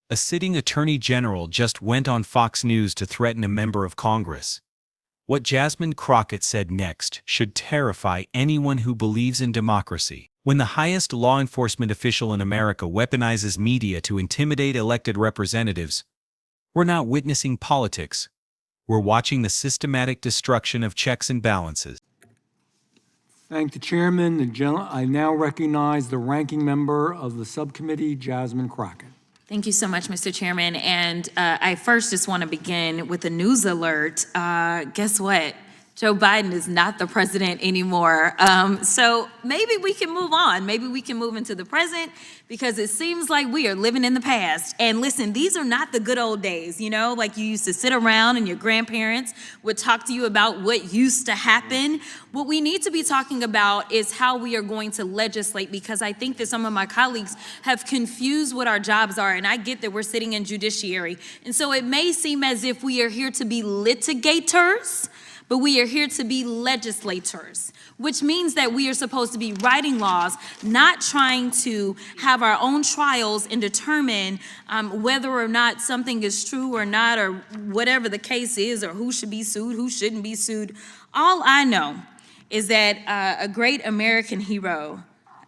A sitting attorney general just went on Fox News to threaten a member of Congress. What Jasmine Crockett said next should terrify anyone who believes in democracy. When the highest law enforcement official in America weaponizes media to intimidate elected representatives, we're not witnessing politics. We're watching the systematic destruction of checks and balances. Thank the chairman. I now recognize the ranking member of the subcommittee, Jasmine Crockett. Thank you so much, Mr. Chairman. And I first just want to begin with a news alert. Guess what? Joe Biden is not the president anymore. So maybe we can move on. Maybe we can move into the present, because it seems like we are living in the past. And listen, these are not the good old days, you know, like you used to sit around and your grandparents would talk to you about what used to happen. What we need to be talking about is how we are going to legislate, because I think that some of my colleagues have confused what our jobs are. And I get that we're sitting in judiciary. And so it may seem as if we are here to be litigators, but we are here to be legislators, which means that we are supposed to be writing laws, not trying to have our own trials and determine whether or not something is true or not, or whatever the case is, or who should be sued, who shouldn't be sued. All I know is that a great American hero,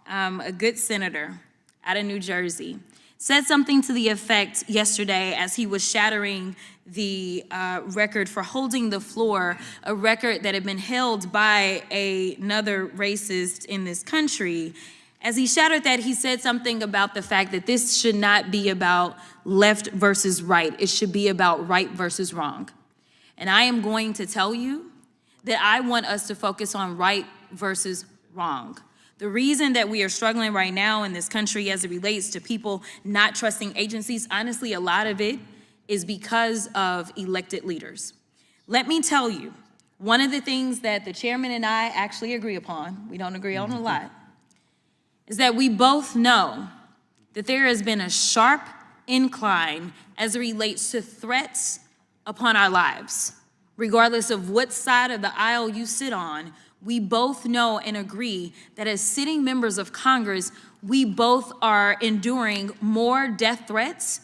a good senator out of New Jersey, said something to the effect yesterday as he was shattering the record for holding the floor, a record that had been held by another racist in this country. As he shattered that, he said something about the fact that this should not be about left versus right. It should be about right versus wrong. And I am going to tell you that I want us to focus on right versus wrong. The reason that we are struggling right now in this country as it relates to people not trusting agencies, honestly, a lot of it is because of elected leaders. Let me tell you, one of the things that the chairman and I actually agree upon, we don't agree on a lot, is that we both know that there has been a sharp incline as it relates to threats upon our lives. Regardless of what side of the aisle you sit on, we both know and agree that as sitting members of Congress, we both are enduring more death threats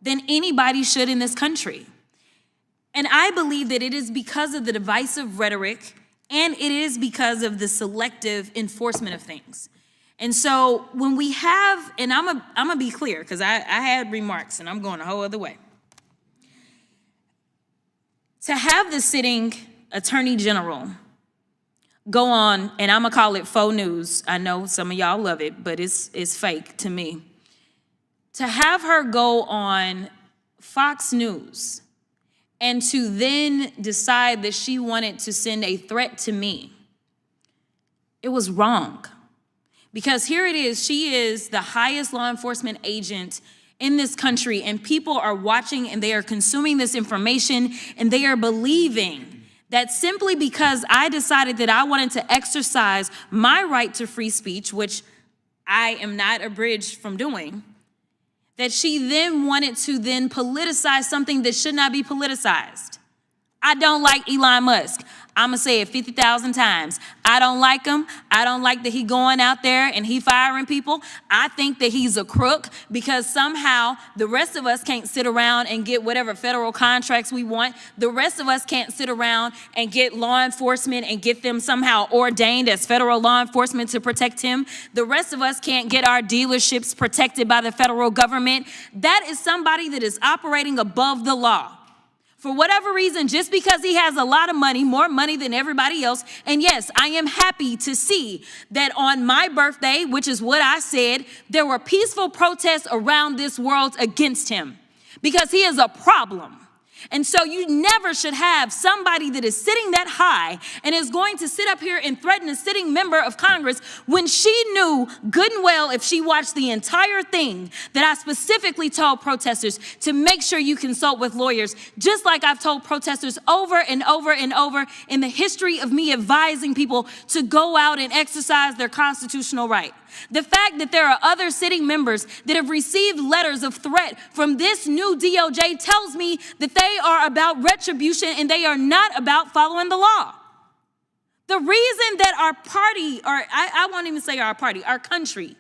than anybody should in this country. And I believe that it is because of the divisive rhetoric, and it is because of the selective enforcement of things. And so when we have, and I'm gonna be clear, because I had remarks and I'm going a whole other way. To have the sitting attorney general go on, and I'm gonna call it faux news. I know some of y'all love it, but it's fake to me. To have her go on Fox News and to then decide that she wanted to send a threat to me, it was wrong. Because here it is, she is the highest law enforcement agent in this country, and people are watching and they are consuming this information, and they are believing that simply because I decided that I wanted to exercise my right to free speech, which I am not abridged from doing, that she then wanted to then politicize something that should not be politicized. I don't like Elon Musk. I'm gonna say it 50,000 times. I don't like him. I don't like that he going out there and he firing people. I think that he's a crook, because somehow the rest of us can't sit around and get whatever federal contracts we want. The rest of us can't sit around and get law enforcement and get them somehow ordained as federal law enforcement to protect him. The rest of us can't get our dealerships protected by the federal government. That is somebody that is operating above the law. For whatever reason, just because he has a lot of money, more money than everybody else. And yes, I am happy to see that on my birthday, which is what I said, there were peaceful protests around this world against him, because he is a problem. And so you never should have somebody that is sitting that high and is going to sit up here and threaten a sitting member of Congress when she knew good and well, if she watched the entire thing, that I specifically told protesters to make sure you consult with lawyers, just like I've told protesters over and over and over in the history of me advising people to go out and exercise their constitutional right. The fact that there are other sitting members that have received letters of threat from this new DOJ tells me that they are about retribution and they are not about following the law. The reason that our party, or I won't even say our party, our country,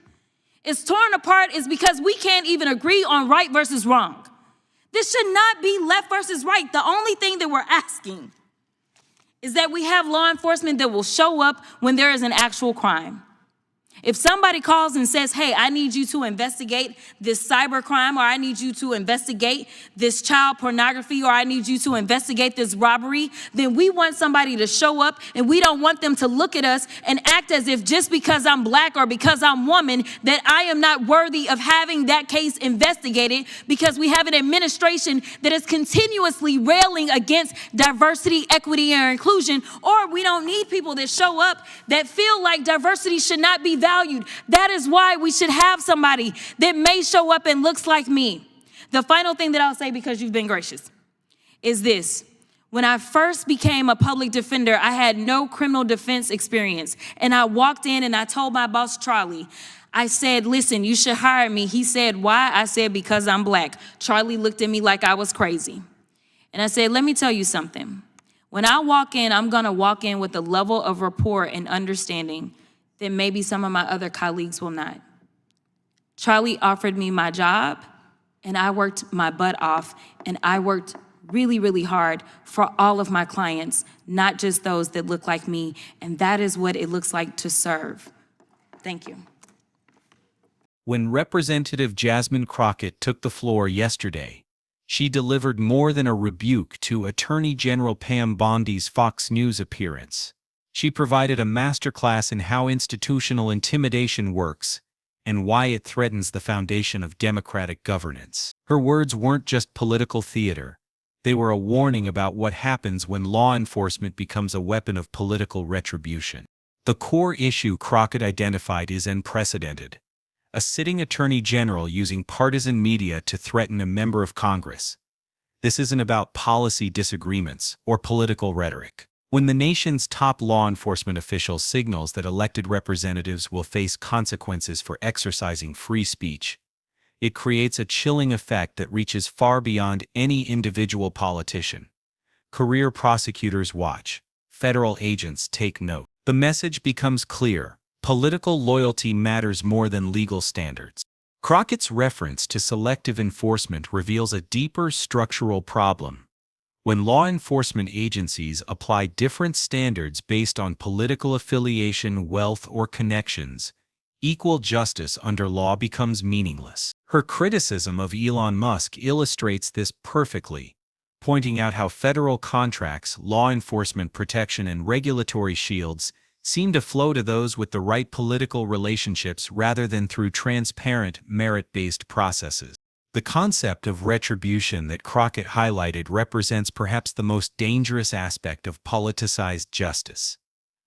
is torn apart is because we can't even agree on right versus wrong. This should not be left versus right. The only thing that we're asking is that we have law enforcement that will show up when there is an actual crime. If somebody calls and says, hey, I need you to investigate this cyber crime, or I need you to investigate this child pornography, or I need you to investigate this robbery, then we want somebody to show up, and we don't want them to look at us and act as if just because I'm black or because I'm woman, that I am not worthy of having that case investigated, because we have an administration that is continuously railing against diversity, equity, and inclusion, or we don't need people that show up that feel like diversity should not be valued. That is why we should have somebody that may show up and looks like me. The final thing that I'll say, because you've been gracious, is this. When I first became a public defender, I had no criminal defense experience. And I walked in and I told my boss, Charlie, I said, listen, you should hire me. He said, why? I said, because I'm black. Charlie looked at me like I was crazy. And I said, let me tell you something. When I walk in, I'm going to walk in with a level of rapport and understanding that maybe some of my other colleagues will not. Charlie offered me my job, and I worked my butt off, and I worked really, really hard for all of my clients, not just those that look like me, and that is what it looks like to serve. Thank you. When Representative Jasmine Crockett took the floor yesterday, she delivered more than a rebuke to Attorney General Pam Bondi's Fox News appearance. She provided a masterclass in how institutional intimidation works and why it threatens the foundation of democratic governance. Her words weren't just political theater. They were a warning about what happens when law enforcement becomes a weapon of political retribution. The core issue Crockett identified is unprecedented. A sitting attorney general using partisan media to threaten a member of Congress. This isn't about policy disagreements or political rhetoric. When the nation's top law enforcement official signals that elected representatives will face consequences for exercising free speech, it creates a chilling effect that reaches far beyond any individual politician. Career prosecutors watch. Federal agents take note. The message becomes clear. Political loyalty matters more than legal standards. Crockett's reference to selective enforcement reveals a deeper structural problem. When law enforcement agencies apply different standards based on political affiliation, wealth, or connections, equal justice under law becomes meaningless. Her criticism of Elon Musk illustrates this perfectly, pointing out how federal contracts, law enforcement protection, and regulatory shields seem to flow to those with the right political relationships rather than through transparent, merit-based processes. The concept of retribution that Crockett highlighted represents perhaps the most dangerous aspect of politicized justice.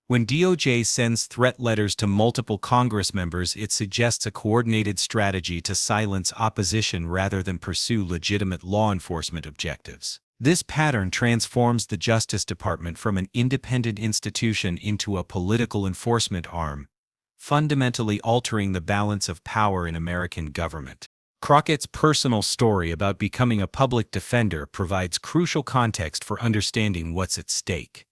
When DOJ sends threat letters to multiple Congress members, it suggests a coordinated strategy to silence opposition rather than pursue legitimate law enforcement objectives. This pattern transforms the Justice Department from an independent institution into a political enforcement arm, fundamentally altering the balance of power in American government. Crockett's personal story about becoming a public defender provides crucial context for understanding what's at stake.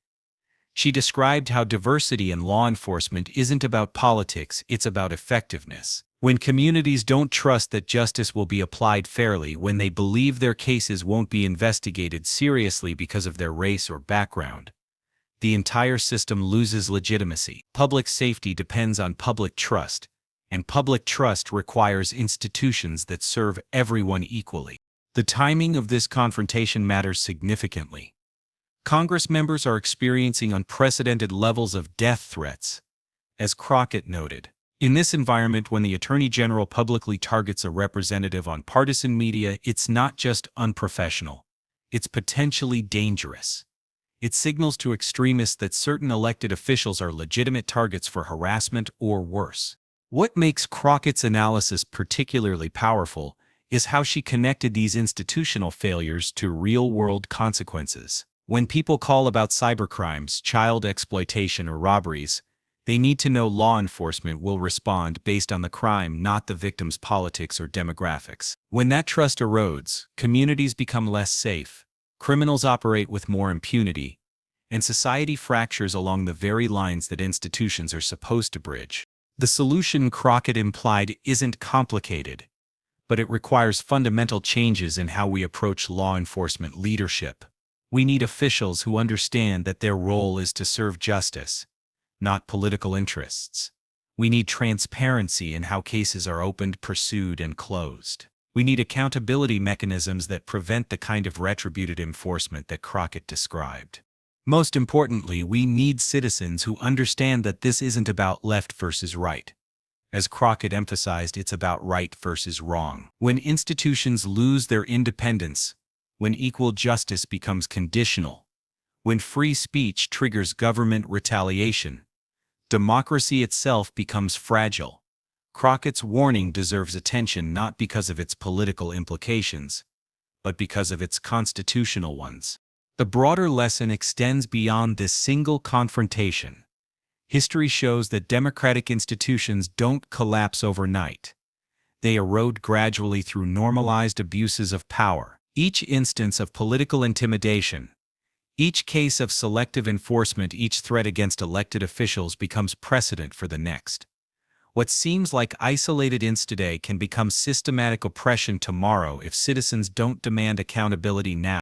She described how diversity in law enforcement isn't about politics, it's about effectiveness. When communities don't trust that justice will be applied fairly, when they believe their cases won't be investigated seriously because of their race or background, the entire system loses legitimacy. Public safety depends on public trust, and public trust requires institutions that serve everyone equally. The timing of this confrontation matters significantly. Congress members are experiencing unprecedented levels of death threats, as Crockett noted. In this environment, when the Attorney General publicly targets a representative on partisan media, it's not just unprofessional, it's potentially dangerous. It signals to extremists that certain elected officials are legitimate targets for harassment or worse. What makes Crockett's analysis particularly powerful is how she connected these institutional failures to real-world consequences. When people call about cybercrimes, child exploitation, or robberies, they need to know law enforcement will respond based on the crime, not the victim's politics or demographics. When that trust erodes, communities become less safe, criminals operate with more impunity, and society fractures along the very lines that institutions are supposed to bridge. The solution Crockett implied isn't complicated, but it requires fundamental changes in how we approach law enforcement leadership. We need officials who understand that their role is to serve justice, not political interests. We need transparency in how cases are opened, pursued, and closed. We need accountability mechanisms that prevent the kind of retributive enforcement that Crockett described. Most importantly, we need citizens who understand that this isn't about left versus right. As Crockett emphasized, it's about right versus wrong. When institutions lose their independence, when equal justice becomes conditional, when free speech triggers government retaliation, democracy itself becomes fragile. Crockett's warning deserves attention not because of its political implications, but because of its constitutional ones. The broader lesson extends beyond this single confrontation. History shows that democratic institutions don't collapse overnight. They erode gradually through normalized abuses of power. Each instance of political intimidation, each case of selective enforcement, each threat against elected officials becomes precedent for the next. What seems like isolated incidents today can become systematic oppression tomorrow if citizens don't demand accountability now.